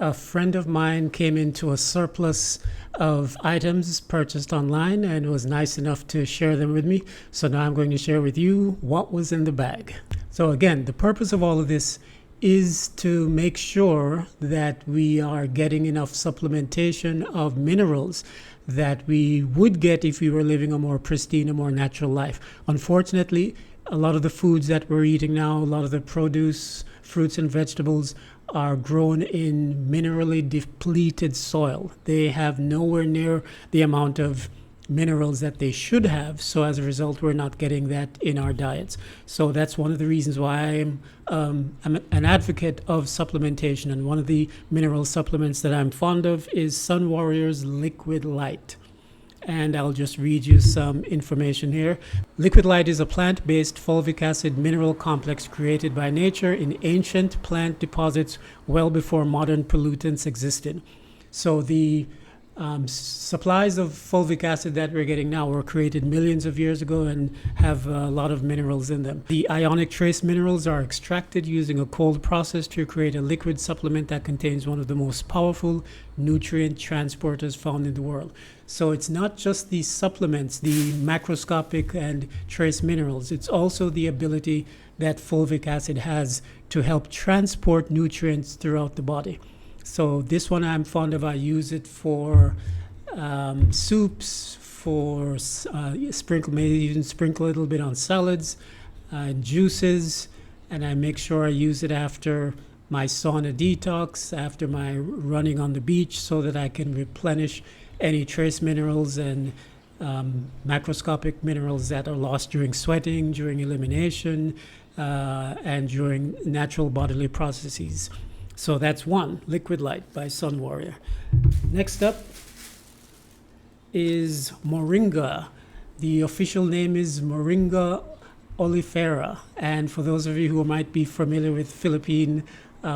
A friend of mine came into a surplus of items purchased online and was nice enough to share them with me. So now I'm going to share with you what was in the bag. So again, the purpose of all of this is to make sure that we are getting enough supplementation of minerals that we would get if we were living a more pristine, a more natural life. Unfortunately, a lot of the foods that we're eating now, a lot of the produce, fruits and vegetables are grown in minerally depleted soil. They have nowhere near the amount of minerals that they should have. So as a result, we're not getting that in our diets. So that's one of the reasons why I'm an advocate of supplementation. And one of the mineral supplements that I'm fond of is Sun Warrior's Liquid Light. And I'll just read you some information here. Liquid Light is a plant-based fulvic acid mineral complex created by nature in ancient plant deposits well before modern pollutants existed. So the supplies of fulvic acid that we're getting now were created millions of years ago and have a lot of minerals in them. The ionic trace minerals are extracted using a cold process to create a liquid supplement that contains one of the most powerful nutrient transporters found in the world. So it's not just the supplements, the macroscopic and trace minerals, it's also the ability that fulvic acid has to help transport nutrients throughout the body. So this one I'm fond of. I use it for soups, for maybe even sprinkle a little bit on salads, juices, and I make sure I use it after my sauna detox, after my running on the beach, so that I can replenish any trace minerals and macroscopic minerals that are lost during sweating, during elimination, and during natural bodily processes. So that's one, Liquid Light by Sun Warrior. Next up is Moringa. The official name is Moringa oleifera. And for those of you who might be familiar with Philippine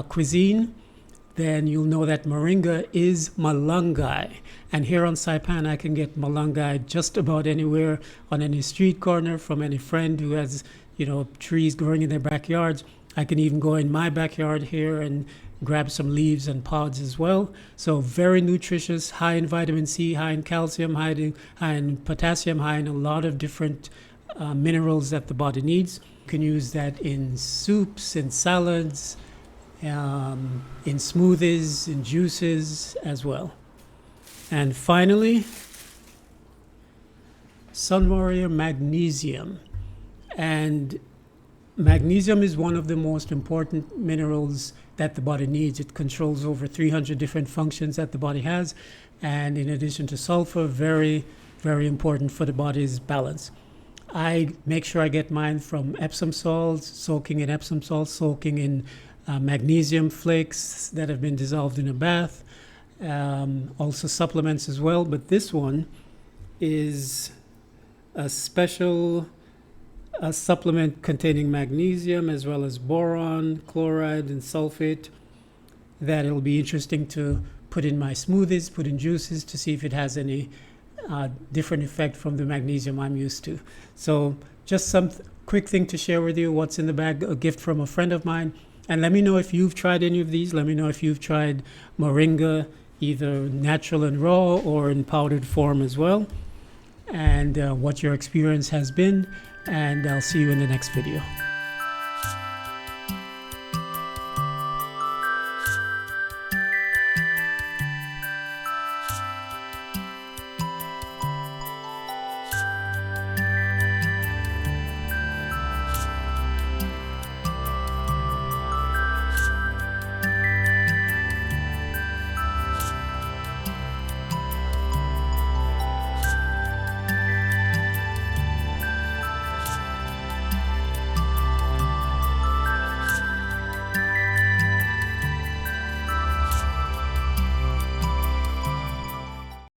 cuisine, then you'll know that Moringa is malunggay. And here on Saipan, I can get malunggay just about anywhere, on any street corner, from any friend who has, trees growing in their backyards. I can even go in my backyard here and grab some leaves and pods as well. So very nutritious, high in vitamin C, high in calcium, high in potassium, high in a lot of different minerals that the body needs. You can use that in soups, in salads, in smoothies, in juices as well. And finally, Sun Warrior Magnesium. And magnesium is one of the most important minerals that the body needs. It controls over 300 different functions that the body has. And in addition to sulfur, very, very important for the body's balance. I make sure I get mine from Epsom salts, soaking in Epsom salts, soaking in magnesium flakes that have been dissolved in a bath. Also supplements as well. But this one is a special a supplement containing magnesium as well as boron, chloride, and sulfate that it'll be interesting to put in my smoothies, put in juices to see if it has any different effect from the magnesium I'm used to. So just some quick thing to share with you, what's in the bag, a gift from a friend of mine. And let me know if you've tried any of these. Let me know if you've tried Moringa, either natural and raw or in powdered form as well, and what your experience has been. And I'll see you in the next video.